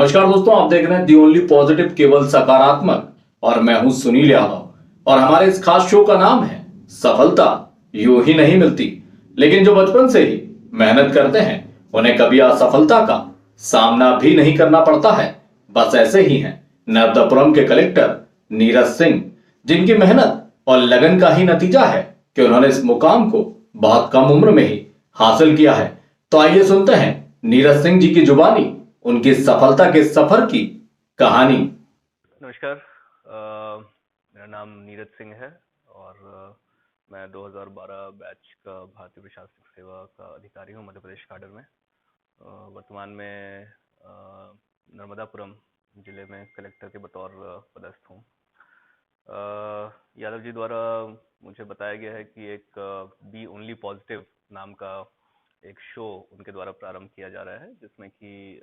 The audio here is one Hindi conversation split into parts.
नमस्कार दोस्तों, आप देख रहे हैं दी ओनली पॉजिटिव केवल सकारात्मक। और मैं हूं सुनील यादव और हमारे इस खास शो का नाम है सफलता यूं ही नहीं मिलती। लेकिन जो बचपन से ही मेहनत करते हैं उन्हें कभी असफलता का सामना भी नहीं करना पड़ता है। बस ऐसे ही हैं नर्मदापुरम के कलेक्टर नीरज सिंह, जिनकी मेहनत और लगन का ही नतीजा है कि उन्होंने इस मुकाम को बहुत कम उम्र में ही हासिल किया है। तो आइए सुनते हैं नीरज सिंह जी की जुबानी उनकी सफलता के सफर की कहानी। नमस्कार। मेरा नाम नीरज सिंह है और मैं 2012 बैच का भारतीय प्रशासनिक सेवा का अधिकारी हूँ मध्य प्रदेश कैडर में। वर्तमान में नर्मदापुरम जिले में कलेक्टर के बतौर पदस्थ हूँ। यादव जी द्वारा मुझे बताया गया है कि एक बी ओनली पॉजिटिव नाम का एक शो उनके द्वारा प्रारंभ किया जा रहा है, जिसमें कि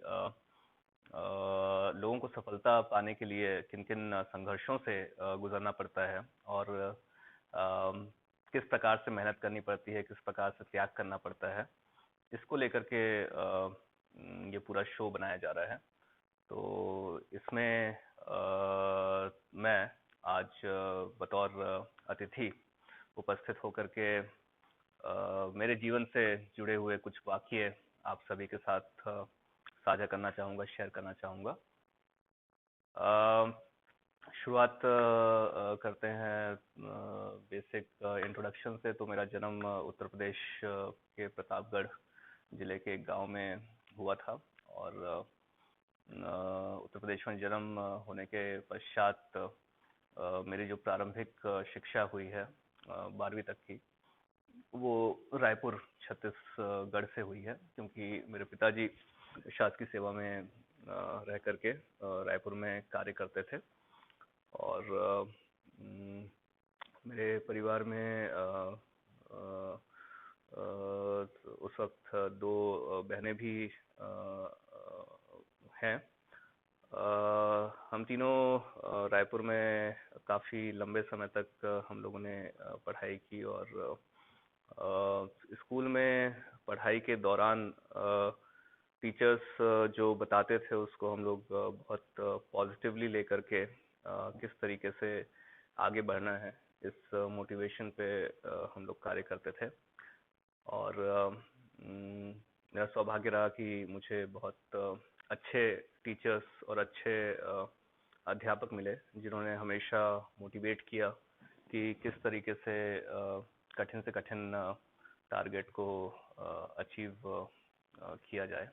लोगों को सफलता पाने के लिए किन किन संघर्षों से गुजरना पड़ता है और किस प्रकार से मेहनत करनी पड़ती है, किस प्रकार से त्याग करना पड़ता है, इसको लेकर के ये पूरा शो बनाया जा रहा है। तो इसमें मैं आज बतौर अतिथि उपस्थित होकर के मेरे जीवन से जुड़े हुए कुछ वाक़ये आप सभी के साथ साझा करना चाहूँगा, शेयर करना चाहूँगा। शुरुआत करते हैं बेसिक इंट्रोडक्शन से। तो मेरा जन्म उत्तर प्रदेश के प्रतापगढ़ जिले के एक गांव में हुआ था और उत्तर प्रदेश में जन्म होने के पश्चात मेरी जो प्रारंभिक शिक्षा हुई है 12वीं तक की, वो रायपुर छत्तीसगढ़ से हुई है, क्योंकि मेरे पिताजी शासकीय सेवा में रह करके रायपुर में कार्य करते थे। और मेरे परिवार में उस वक्त दो बहनें भी हैं। हम तीनों रायपुर में काफ़ी लंबे समय तक हम लोगों ने पढ़ाई की और स्कूल में पढ़ाई के दौरान टीचर्स जो बताते थे उसको हम लोग बहुत पॉजिटिवली लेकर के किस तरीके से आगे बढ़ना है, इस मोटिवेशन पे हम लोग कार्य करते थे। और मेरा सौभाग्य रहा कि मुझे बहुत अच्छे टीचर्स और अच्छे अध्यापक मिले, जिन्होंने हमेशा मोटिवेट किया कि किस तरीके से कठिन से कठिन टारगेट को अचीव किया जाए।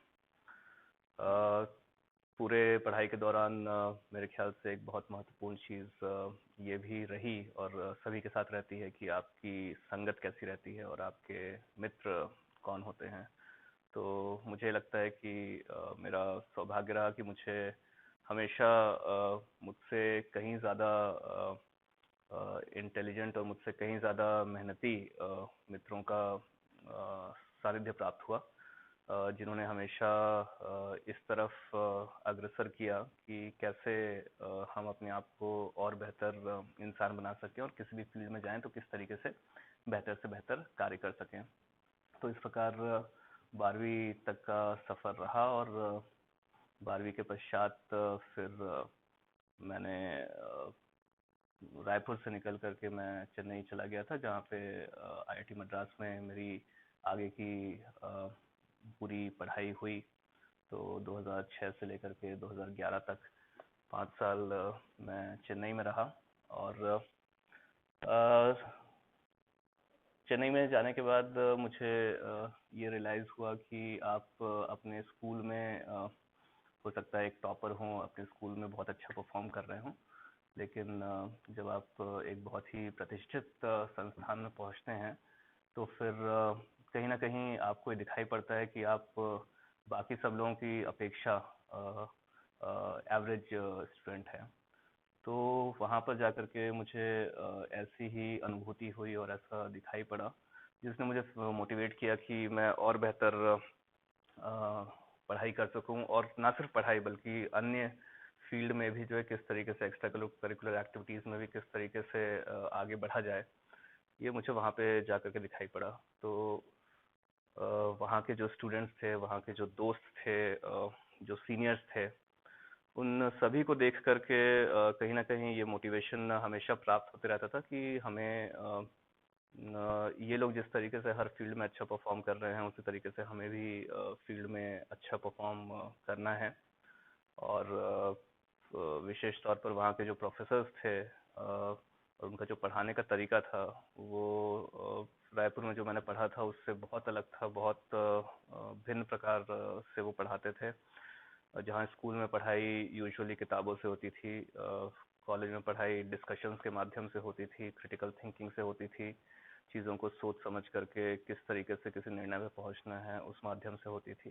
पूरे पढ़ाई के दौरान मेरे ख्याल से एक बहुत महत्वपूर्ण चीज़ ये भी रही और सभी के साथ रहती है कि आपकी संगत कैसी रहती है और आपके मित्र कौन होते हैं। तो मुझे लगता है कि मेरा सौभाग्य रहा कि मुझे हमेशा मुझसे कहीं ज़्यादा इंटेलिजेंट और मुझसे कहीं ज़्यादा मेहनती मित्रों का सानिध्य प्राप्त हुआ, जिन्होंने हमेशा इस तरफ अग्रसर किया कि कैसे हम अपने आप को और बेहतर इंसान बना सकें और किसी भी फील्ड में जाएं तो किस तरीके से बेहतर कार्य कर सकें। तो इस प्रकार 12वीं तक का सफ़र रहा और 12वीं के पश्चात फिर मैंने रायपुर से निकल करके मैं चेन्नई चला गया था, जहाँ पे आईआईटी मद्रास में मेरी आगे की पूरी पढ़ाई हुई। तो 2006 से लेकर के 2011 तक 5 साल मैं चेन्नई में रहा। और चेन्नई में जाने के बाद मुझे ये रियलाइज़ हुआ कि आप अपने स्कूल में हो सकता है एक टॉपर हों, अपने स्कूल में बहुत अच्छा परफॉर्म कर रहे हों, लेकिन जब आप एक बहुत ही प्रतिष्ठित संस्थान में पहुंचते हैं तो फिर कहीं ना कहीं आपको ये दिखाई पड़ता है कि आप बाकी सब लोगों की अपेक्षा एवरेज स्टूडेंट हैं। तो वहाँ पर जाकर के मुझे ऐसी ही अनुभूति हुई और ऐसा दिखाई पड़ा, जिसने मुझे मोटिवेट किया कि मैं और बेहतर पढ़ाई कर सकूं, और ना सिर्फ पढ़ाई बल्कि अन्य फील्ड में भी जो है किस तरीके से एक्स्ट्रा करिकुलर एक्टिविटीज़ में भी किस तरीके से आगे बढ़ा जाए, ये मुझे वहाँ पे जा कर के दिखाई पड़ा। तो वहाँ के जो स्टूडेंट्स थे, वहाँ के जो दोस्त थे, जो सीनियर्स थे, उन सभी को देख करके कहीं ना कहीं ये मोटिवेशन हमेशा प्राप्त होते रहता था कि हमें ये लोग जिस तरीके से हर फील्ड में अच्छा परफॉर्म कर रहे हैं उसी तरीके से हमें भी फील्ड में अच्छा परफॉर्म करना है। और विशेष तौर पर वहाँ के जो प्रोफेसर्स थे और उनका जो पढ़ाने का तरीका था वो रायपुर में जो मैंने पढ़ा था उससे बहुत अलग था। बहुत भिन्न प्रकार से वो पढ़ाते थे। जहाँ स्कूल में पढ़ाई यूजुअली किताबों से होती थी, कॉलेज में पढ़ाई डिस्कशंस के माध्यम से होती थी, क्रिटिकल थिंकिंग से होती थी, चीज़ों को सोच समझ करके किस तरीके से किसी निर्णय पे पहुंचना है उस माध्यम से होती थी।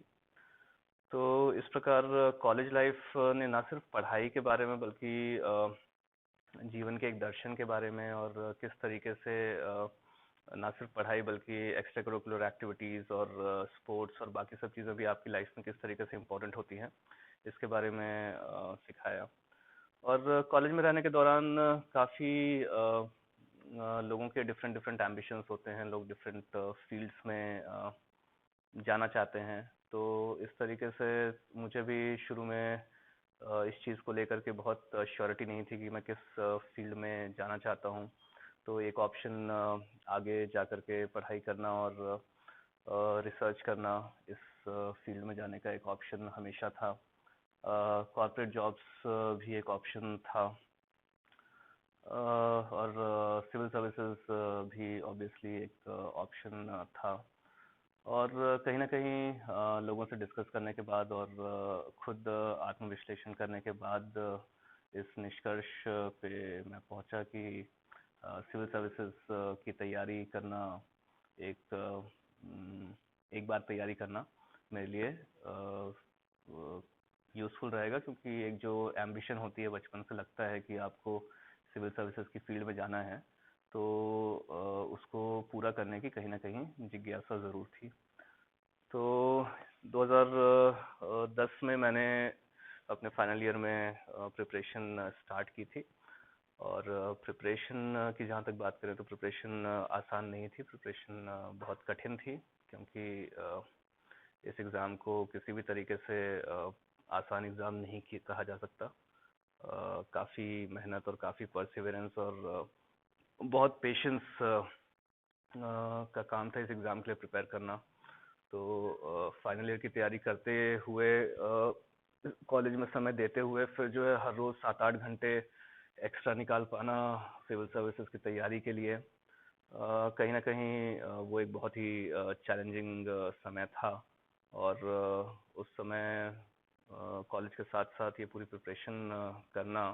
तो इस प्रकार कॉलेज लाइफ ने ना सिर्फ पढ़ाई के बारे में बल्कि जीवन के एक दर्शन के बारे में और किस तरीके से ना सिर्फ पढ़ाई बल्कि एक्स्ट्रा करिकुलर एक्टिविटीज़ और स्पोर्ट्स और बाकी सब चीज़ें भी आपकी लाइफ में किस तरीके से इम्पोर्टेंट होती हैं इसके बारे में सिखाया। और कॉलेज में रहने के दौरान काफ़ी लोगों के डिफरेंट डिफरेंट एम्बिशंस होते हैं। लोग डिफरेंट फील्ड्स में जाना चाहते हैं। तो इस तरीके से मुझे भी शुरू में इस चीज़ को लेकर के बहुत श्योरिटी नहीं थी कि मैं किस फील्ड में जाना चाहता हूँ। तो एक ऑप्शन आगे जा कर के पढ़ाई करना और रिसर्च करना, इस फील्ड में जाने का एक ऑप्शन हमेशा था। कॉर्पोरेट जॉब्स भी एक ऑप्शन था। और सिविल सर्विसेज भी ऑब्वियसली एक ऑप्शन था। और कहीं ना कहीं लोगों से डिस्कस करने के बाद और खुद आत्मविश्लेषण करने के बाद इस निष्कर्ष पे मैं पहुंचा कि सिविल सर्विसेज की तैयारी करना एक एक बार तैयारी करना मेरे लिए यूज़फुल रहेगा। क्योंकि एक जो एम्बिशन होती है, बचपन से लगता है कि आपको सिविल सर्विसेज की फील्ड में जाना है, तो उसको पूरा करने की कहीं ना कहीं जिज्ञासा ज़रूर थी। तो 2010 में मैंने अपने फाइनल ईयर में प्रिपरेशन स्टार्ट की थी। और प्रिपरेशन की जहाँ तक बात करें तो प्रिपरेशन आसान नहीं थी। प्रिपरेशन बहुत कठिन थी, क्योंकि इस एग्ज़ाम को किसी भी तरीके से आसान एग्ज़ाम नहीं कहा जा सकता। काफ़ी मेहनत और काफ़ी परसिवरेंस और बहुत पेशेंस का काम था इस एग्ज़ाम के लिए प्रिपेयर करना। तो फाइनल ईयर की तैयारी करते हुए, कॉलेज में समय देते हुए, फिर जो है हर रोज़ 7-8 घंटे एक्स्ट्रा निकाल पाना सिविल सर्विसेज की तैयारी के लिए, कहीं ना कहीं वो एक बहुत ही चैलेंजिंग समय था। और उस समय कॉलेज के साथ साथ ये पूरी प्रिपरेशन करना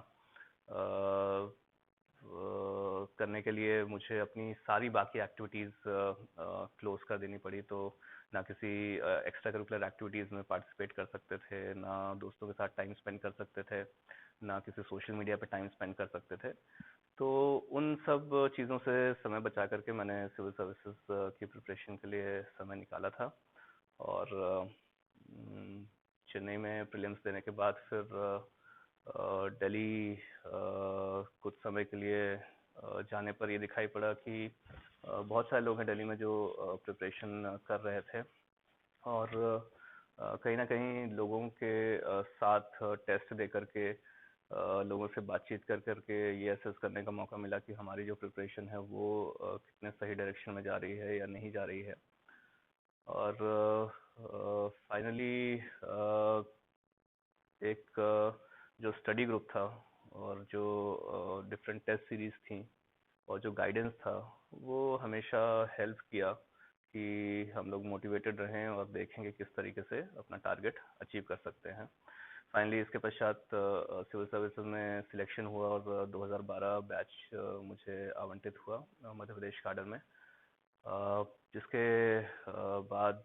करने के लिए मुझे अपनी सारी बाकी एक्टिविटीज़ क्लोज कर देनी पड़ी। तो ना किसी एक्स्ट्रा करिकुलर एक्टिविटीज़ में पार्टिसिपेट कर सकते थे, ना दोस्तों के साथ टाइम स्पेंड कर सकते थे, ना किसी सोशल मीडिया पे टाइम स्पेंड कर सकते थे। तो उन सब चीज़ों से समय बचा करके मैंने सिविल सर्विसेज की प्रिपरेशन के लिए समय निकाला था। और चेन्नई में प्रीलिम्स देने के बाद फिर दिल्ली कुछ समय के लिए जाने पर ये दिखाई पड़ा कि बहुत सारे लोग हैं दिल्ली में जो प्रिपरेशन कर रहे थे। और कहीं ना कहीं लोगों के साथ टेस्ट दे करके, लोगों से बातचीत कर करके ये असेस करने का मौका मिला कि हमारी जो प्रिपरेशन है वो कितने सही डायरेक्शन में जा रही है या नहीं जा रही है। और फाइनली एक जो स्टडी ग्रुप था और जो डिफरेंट टेस्ट सीरीज थी और जो गाइडेंस था, वो हमेशा हेल्प किया कि हम लोग मोटिवेटेड रहें और देखेंगे किस तरीके से अपना टारगेट अचीव कर सकते हैं। फाइनली इसके पश्चात सिविल सर्विसेज में सिलेक्शन हुआ और 2012 बैच मुझे आवंटित हुआ मध्य प्रदेश काडर में। जिसके बाद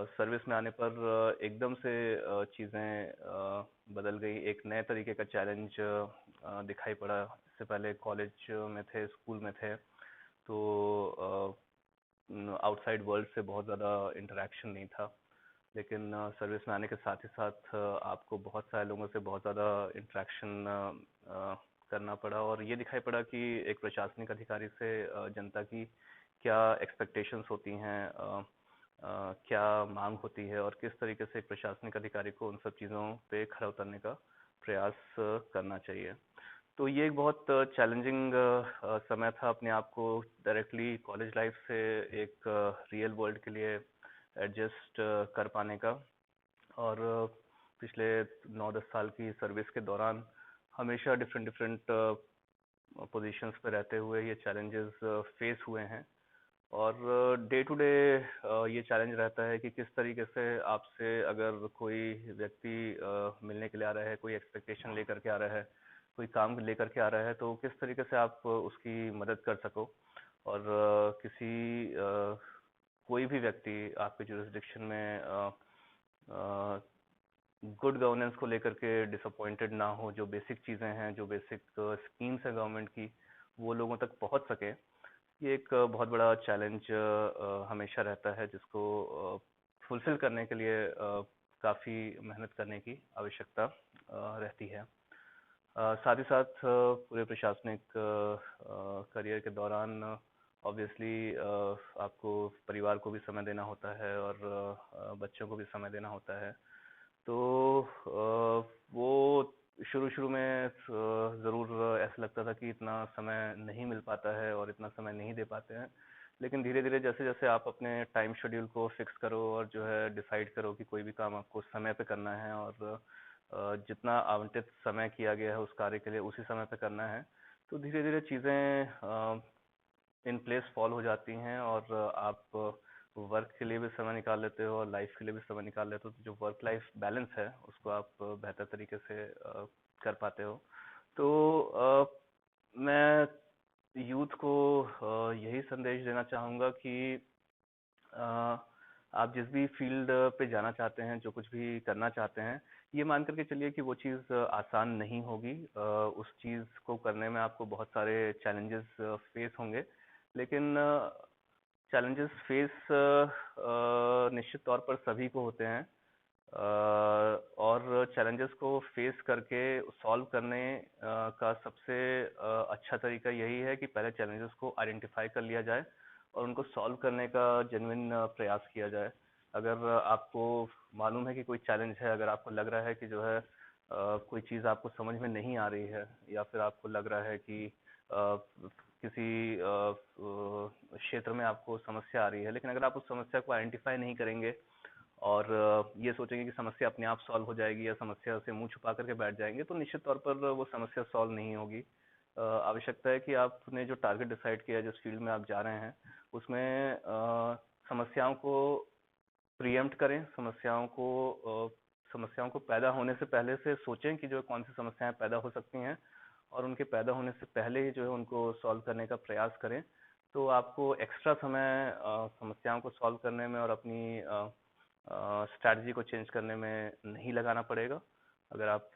सर्विस में आने पर एकदम से चीज़ें बदल गई। एक नए तरीके का चैलेंज दिखाई पड़ा। इससे पहले कॉलेज में थे, स्कूल में थे, तो आउटसाइड वर्ल्ड से बहुत ज़्यादा इंटरेक्शन नहीं था। लेकिन सर्विस में आने के साथ ही साथ आपको बहुत सारे लोगों से बहुत ज़्यादा इंटरेक्शन करना पड़ा। और ये दिखाई पड़ा कि एक प्रशासनिक अधिकारी से जनता की क्या एक्सपेक्टेशंस होती हैं, क्या मांग होती है और किस तरीके से एक प्रशासनिक अधिकारी को उन सब चीज़ों पे खरा उतरने का प्रयास करना चाहिए। तो ये एक बहुत चैलेंजिंग समय था अपने आप को डायरेक्टली कॉलेज लाइफ से एक रियल वर्ल्ड के लिए एडजस्ट कर पाने का। और पिछले 9-10 साल की सर्विस के दौरान हमेशा डिफरेंट डिफरेंट पोजीशंस पे रहते हुए ये चैलेंजेस फेस हुए हैं। और डे टू डे ये चैलेंज रहता है कि किस तरीके से आपसे अगर कोई व्यक्ति मिलने के लिए आ रहा है, कोई एक्सपेक्टेशन लेकर के आ रहा है, कोई काम लेकर के आ रहा है, तो किस तरीके से आप उसकी मदद कर सको। और कोई भी व्यक्ति आपके जुरिस्डिक्शन में गुड गवर्नेंस को लेकर के डिसअपॉइंटेड ना हो, जो बेसिक चीज़ें हैं, जो बेसिक स्कीम्स हैं गवर्नमेंट की, वो लोगों तक पहुंच सके। ये एक बहुत बड़ा चैलेंज हमेशा रहता है, जिसको फुलफिल करने के लिए काफ़ी मेहनत करने की आवश्यकता रहती है। साथ ही साथ पूरे प्रशासनिक करियर के दौरान ऑब्वियसली आपको परिवार को भी समय देना होता है और बच्चों को भी समय देना होता है। तो वो शुरू शुरू में ज़रूर ऐसा लगता था कि इतना समय नहीं मिल पाता है और इतना समय नहीं दे पाते हैं। लेकिन धीरे धीरे जैसे जैसे आप अपने टाइम शेड्यूल को फिक्स करो और जो है डिसाइड करो कि कोई भी काम आपको समय पे करना है और जितना आवंटित समय किया गया है उस कार्य के लिए उसी समय पे करना है, तो धीरे धीरे चीज़ें इन प्लेस फॉल हो जाती हैं और आप वर्क के लिए भी समय निकाल लेते हो और लाइफ के लिए भी समय निकाल लेते हो। तो जो वर्क लाइफ बैलेंस है उसको आप बेहतर तरीके से कर पाते हो। तो मैं यूथ को यही संदेश देना चाहूँगा कि अ, आप जिस भी फील्ड पे जाना चाहते हैं, जो कुछ भी करना चाहते हैं, ये मान करके चलिए कि वो चीज़ आसान नहीं होगी। उस चीज़ को करने में आपको बहुत सारे चैलेंजेस फेस होंगे। लेकिन चैलेंजेस फेस निश्चित तौर पर सभी को होते हैं। और चैलेंजेस को फेस करके सॉल्व करने का सबसे अच्छा तरीका यही है कि पहले चैलेंजेस को आइडेंटिफाई कर लिया जाए और उनको सॉल्व करने का जेन्युइन प्रयास किया जाए। अगर आपको मालूम है कि कोई चैलेंज है, अगर आपको लग रहा है कि जो है कोई चीज़ आपको समझ में नहीं आ रही है, या फिर आपको लग रहा है कि किसी क्षेत्र में आपको समस्या आ रही है, लेकिन अगर आप उस समस्या को आइडेंटिफाई नहीं करेंगे और ये सोचेंगे कि समस्या अपने आप सॉल्व हो जाएगी या समस्या से मुंह छुपा करके बैठ जाएंगे, तो निश्चित तौर पर वो समस्या सॉल्व नहीं होगी। आवश्यकता है कि आपने जो टारगेट डिसाइड किया है, जिस फील्ड में आप जा रहे हैं, उसमें समस्याओं को प्रीएम्प्ट करें। समस्याओं को पैदा होने से पहले से सोचें कि जो कौन सी समस्याएं पैदा हो सकती हैं, और उनके पैदा होने से पहले ही जो है उनको सॉल्व करने का प्रयास करें। तो आपको एक्स्ट्रा समय समस्याओं को सॉल्व करने में और अपनी स्ट्रैटेजी को चेंज करने में नहीं लगाना पड़ेगा। अगर आप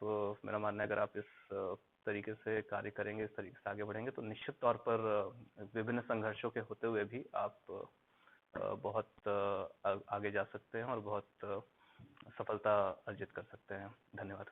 मेरा मानना है, अगर आप इस तरीके से कार्य करेंगे, इस तरीके से आगे बढ़ेंगे, तो निश्चित तौर पर विभिन्न संघर्षों के होते हुए भी आप बहुत आगे जा सकते हैं और बहुत सफलता अर्जित कर सकते हैं। धन्यवाद।